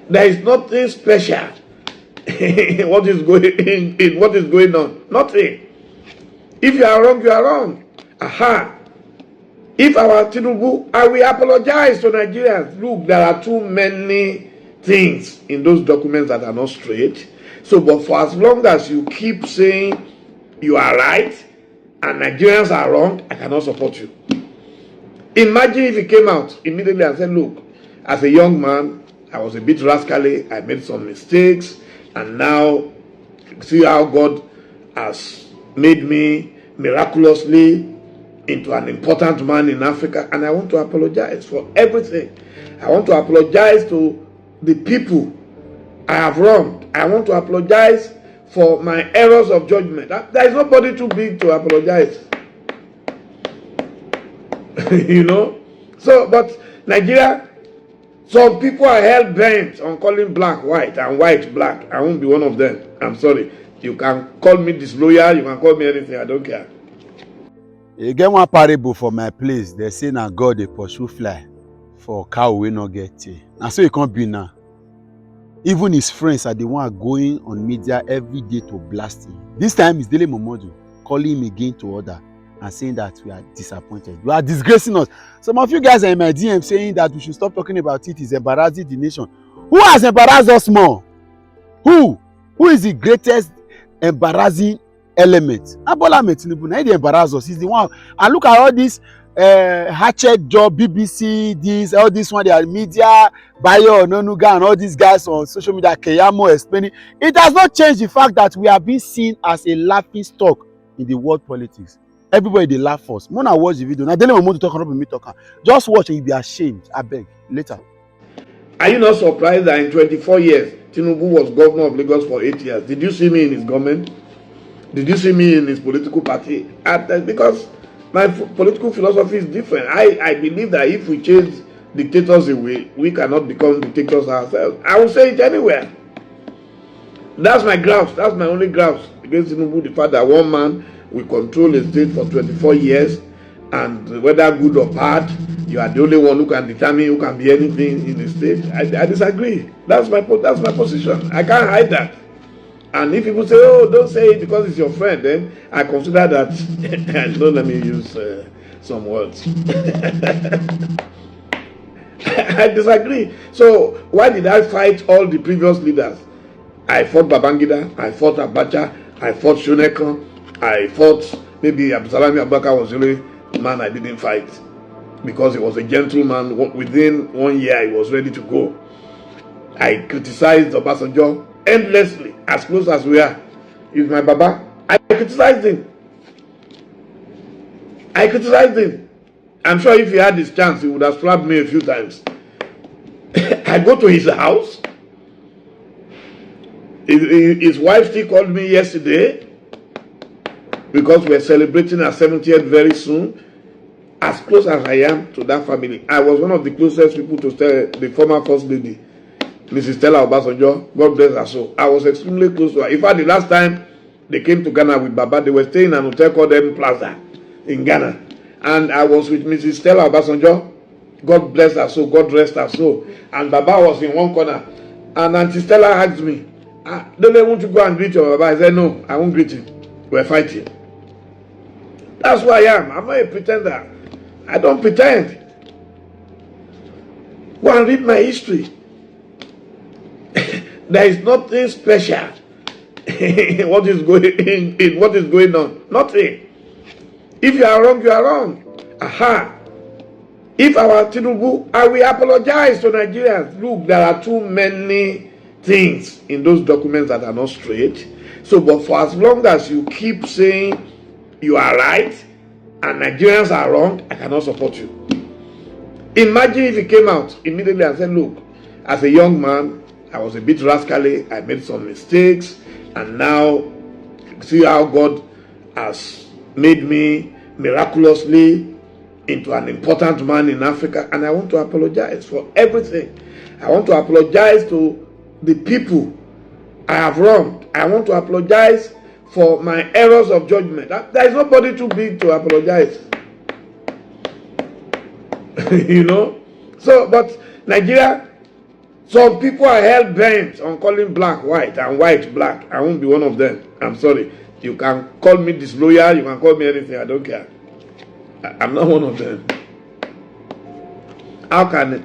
There is nothing special in what is going on. Nothing. If you are wrong, you are wrong. Aha. If our Tinubu, I will apologize to Nigerians. Look, there are too many things in those documents that are not straight. So, but for as long as you keep saying you are right and Nigerians are wrong, I cannot support you. Imagine if he came out immediately and said, look, as a young man, I was a bit rascally, I made some mistakes, and now see how God has made me miraculously into an important man in Africa, and I want to apologize for everything. I want to apologize to the people I have wronged. I want to apologize for my errors of judgment. There is nobody too big to apologize. You know? So, but Nigeria, some people are hell bent on calling black white and white black. I won't be one of them. I'm sorry. You can call me disloyal, you can call me anything, I don't care. You get one parable for my place. They say na God dey pursue fly for cow wey no get tail. Na so e can't be now. Even his friends are the one going on media every day to blast him. This time it's Dele Momodu calling him again to order and saying that we are disappointed. You are disgracing us. Some of you guys are in my DM saying that we should stop talking about it. It's embarrassing the nation. Who has embarrassed us more? Who? Who is the greatest embarrassing element? Bola Tinubu, now he embarrass us. He's the one. And look at all this hatchet job, BBC, this, all this one, they are media, Bayo, Nonuga, and all these guys on social media, Keyamo explaining. It does not change the fact that we are being seen as a laughing stock in the world politics. Everybody they laugh us. When I watch the video, now Dele Momodu talking up with me talking. Just watch and you'll be ashamed. I beg. Later. Are you not surprised that in 24 years, Tinubu was governor of Lagos for 8 years? Did you see me in his government? Did you see me in his political party? Because my political philosophy is different. I believe that if we chase dictators away, we cannot become dictators ourselves. I will say it anywhere. That's my grouse. That's my only grouse against Tinubu, the fact that one man will control a state for 24 years, and whether good or bad, you are the only one who can determine who can be anything in the state. I disagree. That's my position. I can't hide that. And if people say, oh, don't say it because it's your friend, then I consider that, don't let me use some words. I disagree. So why did I fight all the previous leaders? I fought Babangida, I fought Abacha, I fought Shonekon, I fought maybe Abdulsalami Abubakar was the only man I didn't fight because he was a gentleman. Within 1 year, he was ready to go. I criticized Obasanjo endlessly, as close as we are. He's my Baba. I criticized him. I'm sure if he had his chance, he would have slapped me a few times. I go to his house. His wife still called me yesterday because we're celebrating our 70th very soon. As close as I am to that family, I was one of the closest people to the former First Lady, Mrs. Stella Obasanjo. God bless her soul. I was extremely close to her. In fact, the last time they came to Ghana with Baba, they were staying in an hotel called M Plaza in Ghana. And I was with Mrs. Stella Obasanjo. God bless her soul. God rest her soul. And Baba was in one corner. And Auntie Stella asked me, don't they want to go and greet your Baba? I said, no, I won't greet him. We're fighting. That's who I am. I'm not a pretender. I don't pretend. Go and read my history. There is nothing special in what is going on. Nothing. If you are wrong, you are wrong. Aha. If our Tinubu, I will apologize to Nigerians. Look, there are too many things in those documents that are not straight. So, but for as long as you keep saying you are right and Nigerians are wrong, I cannot support you. Imagine if he came out immediately and said, look, as a young man, I was a bit rascally, I made some mistakes, and now see how God has made me miraculously into an important man in Africa, and I want to apologize for everything. I want to apologize to the people I have wronged. I want to apologize for my errors of judgment. There is nobody too big to apologize. You know? So, but Nigeria, Some people are hell bent on calling black white and white black. I won't be one of them. I'm sorry. You can call me disloyal, you can call me anything, I don't care. I'm not one of them. How can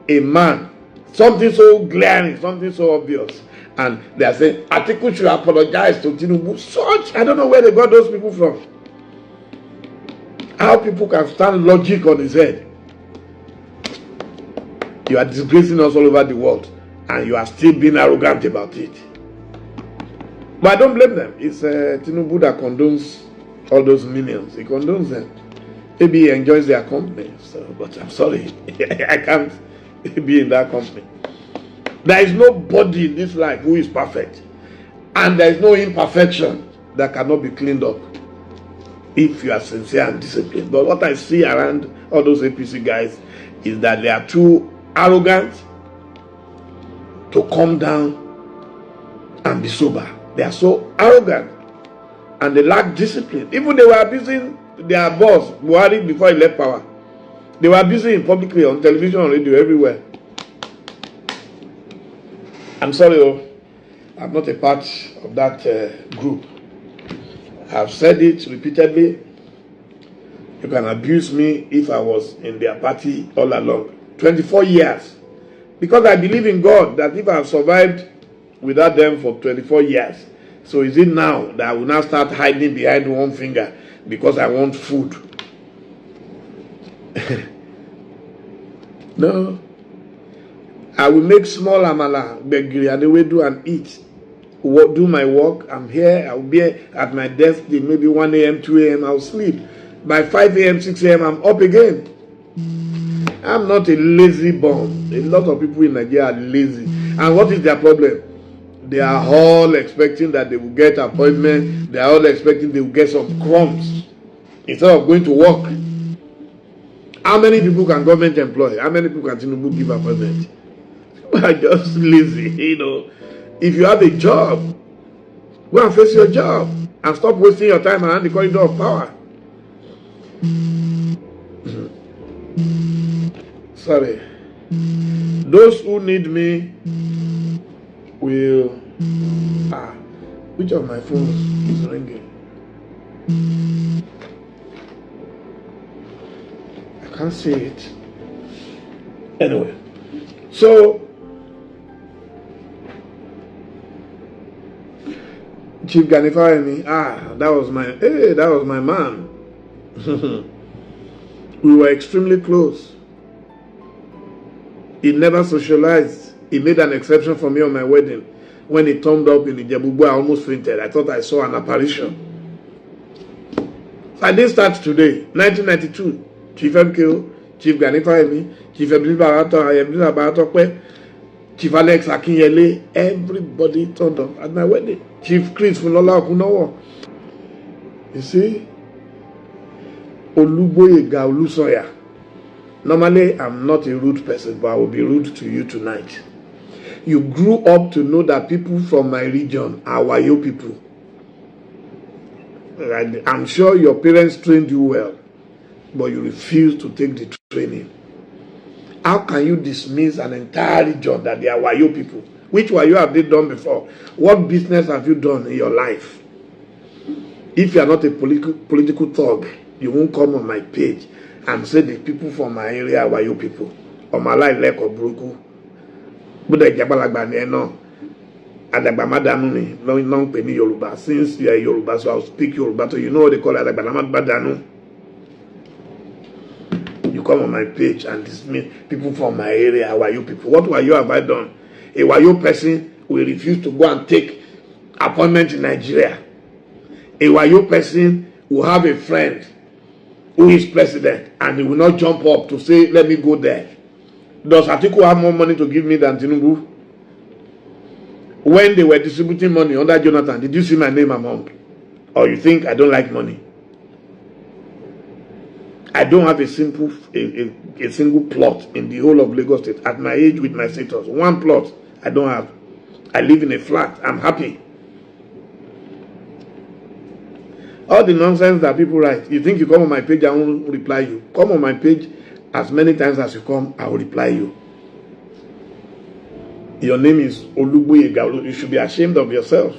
a man, something so glaring, something so obvious, and they are saying, Atiku should apologize to Tinubu? Such, I don't know where they got those people from. How people can stand logic on his head. You are disgracing us all over the world, and you are still being arrogant about it. But I don't blame them. It's Tinubu that condones all those minions. He condones them. Maybe he enjoys their company. So, but I'm sorry, I can't be in that company. There is nobody in this life who is perfect, and there is no imperfection that cannot be cleaned up if you are sincere and disciplined. But what I see around all those APC guys is that they are too arrogant to come down and be sober. They are so arrogant and they lack discipline. Even they were abusing their boss, Buhari, before he left power. They were abusing him publicly on television, on radio, everywhere. I'm sorry, I'm not a part of that group. I've said it repeatedly. You can abuse me if I was in their party all along. 24 years. Because I believe in God that if I have survived without them for 24 years, so is it now that I will now start hiding behind one finger because I want food? No. I will make small amala, begiri, and they will do and eat. Do my work. I'm here. I will be at my desk till maybe 1 a.m., 2 a.m. I'll sleep. By 5 a.m., 6 a.m., I'm up again. I'm not a lazy bum. A lot of people in Nigeria are lazy. And what is their problem? They are all expecting that they will get appointment. They are all expecting they will get some crumbs instead of going to work. How many people can government employ? How many people can Tinubu give appointment? People are just lazy, you know. If you have a job, go and face your job and stop wasting your time around the corridor of power. Sorry. Those who need me will... which of my phones is ringing? I can't see it. Anyway, so Chief Ganifayemi, that was my man. We were extremely close. He never socialized. He made an exception for me on my wedding. When he turned up in Ijebubu, I almost fainted. I thought I saw an apparition. So I didn't start today. 1992, Chief MKO, Chief Ganifayemi, Chief Barato, Chief Alex Akinyele, everybody turned up at my wedding. Chief Chris Fulola Okunowo. You see? Oluboyega Olusoya. Normally, I'm not a rude person, but I will be rude to you tonight. You grew up to know that people from my region are Wayo people. I'm sure your parents trained you well, but you refuse to take the training. How can you dismiss an entire region that they are Wayo people? Which Wayo have they done before? What business have you done in your life? If you are not a political thug, you won't come on my page and say the people from my area are Wayo people. Or my life like or Bruku. But Yoruba. Since you are Yoruba, so I'll speak Yoruba. So you know what they call it. You come on my page and dismiss people from my area, Wayo people. What Wayo have I done? A Wayo person will refuse to go and take appointment in Nigeria. A Wayo person will have a friend who is president and he will not jump up to say, let me go there. Does Atiku have more money to give me than Tinubu? When they were distributing money under Jonathan, did you see my name among? Or you think I don't like money? I don't have a single plot in the whole of Lagos State at my age with my status. One plot I don't have. I live in a flat. I'm happy. All the nonsense that people write, you think you come on my page, I won't reply you. Come on my page as many times as you come, I will reply you. Your name is Olugboyega. You should be ashamed of yourself.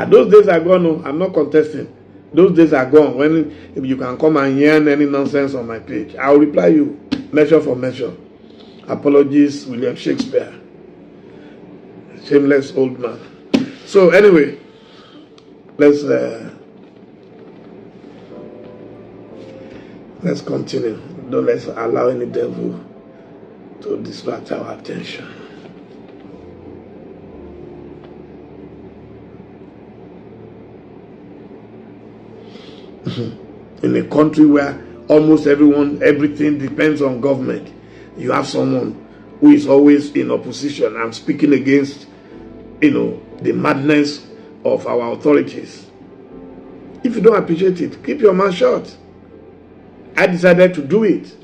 Those days are gone. No, I'm not contesting. Those days are gone when you can come and yarn any nonsense on my page. I'll reply you, measure for measure. Apologies, William Shakespeare. Shameless old man. So anyway, let's continue. Don't let's allow any devil to distract our attention. In a country where almost everything depends on government, you have someone who is always in opposition and speaking against, the madness of our authorities. If you don't appreciate it, keep your mouth shut. I decided to do it.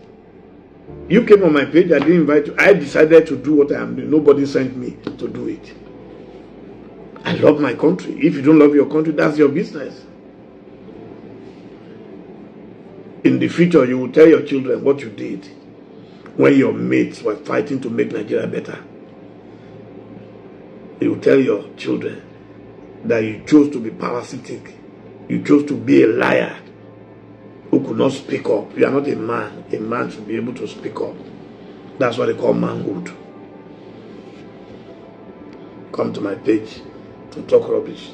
You came on my page, I didn't invite you. I decided to do what I am doing. Nobody sent me to do it. I love my country. If you don't love your country, that's your business. In the future, you will tell your children what you did when your mates were fighting to make Nigeria better. You will tell your children that you chose to be parasitic. You chose to be a liar who could not speak up. You are not a man. A man should be able to speak up. That's what they call manhood. Come to my page to talk rubbish.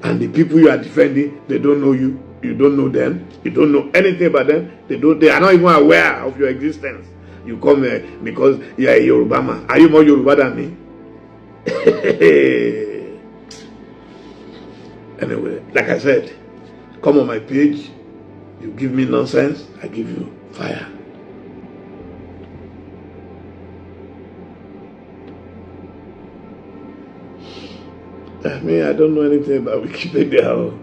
And the people you are defending, they don't know you. You don't know them. You don't know anything about them. They are not even aware of your existence. You come here because you are a Yoruba man. Are you more Yoruba than me? Anyway, like I said, come on my page. You give me nonsense, I give you fire. I don't know anything about Wikipedia.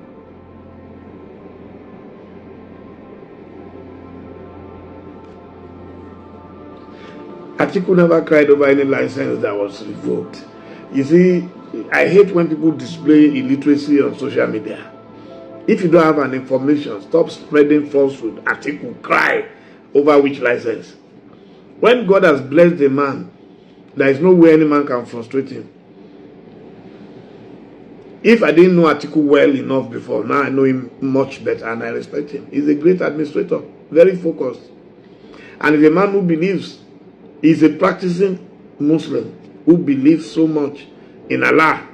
Atiku never cried over any license that was revoked. You see, I hate when people display illiteracy on social media. If you don't have an information, stop spreading falsehood. Atiku cry over which license. When God has blessed a man, there is no way any man can frustrate him. If I didn't know Atiku well enough before, now I know him much better and I respect him. He's a great administrator, very focused. And he's a man who believes, he's a practicing Muslim who believes so much in Allah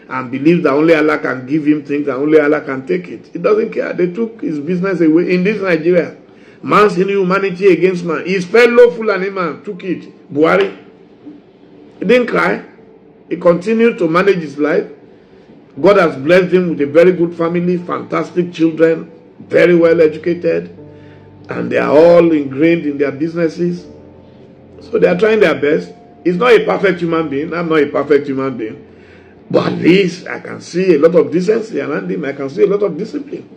and believes that only Allah can give him things and only Allah can take it. He doesn't care. They took his business away in this Nigeria. Man's inhumanity against man. His fellow Fulani man took it. Buhari. He didn't cry. He continued to manage his life. God has blessed him with a very good family, fantastic children, very well educated, and they are all ingrained in their businesses. So they are trying their best. He's not a perfect human being. I'm not a perfect human being. But at least I can see a lot of decency around him. I can see a lot of discipline.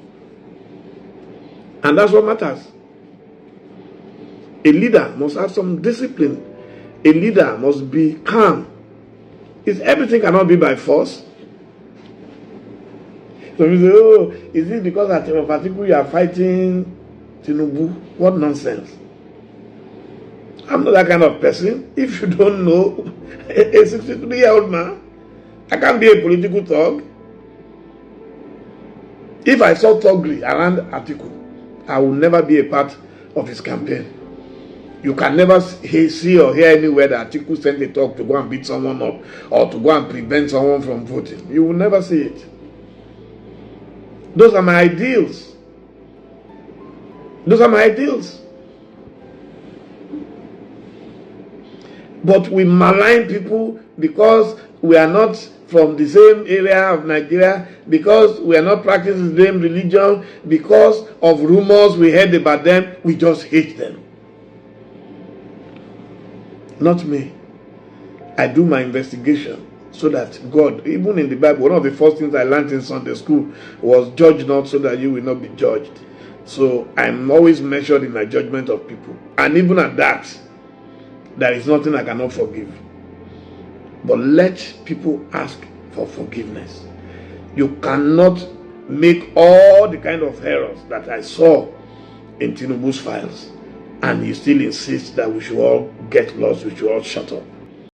And that's what matters. A leader must have some discipline. A leader must be calm. Everything cannot be by force. So we say, oh, is it because at Atiku you are fighting Tinubu? What nonsense. I'm not that kind of person. If you don't know, a 63-year-old man, I can't be a political thug. If I saw thuggery around Atiku, I will never be a part of his campaign. You can never see or hear anywhere that Atiku sent a thug to go and beat someone up or to go and prevent someone from voting. You will never see it. Those are my ideals. Those are my ideals. But we malign people because we are not from the same area of Nigeria, because we are not practicing the same religion, because of rumors we heard about them, we just hate them. Not me. I do my investigation so that God, even in the Bible, one of the first things I learned in Sunday school was judge not so that you will not be judged. So I'm always measured in my judgment of people. And even at that, there is nothing I cannot forgive. But let people ask for forgiveness. You cannot make all the kind of errors that I saw in Tinubu's files and he still insists that we should all get lost, we should all shut up.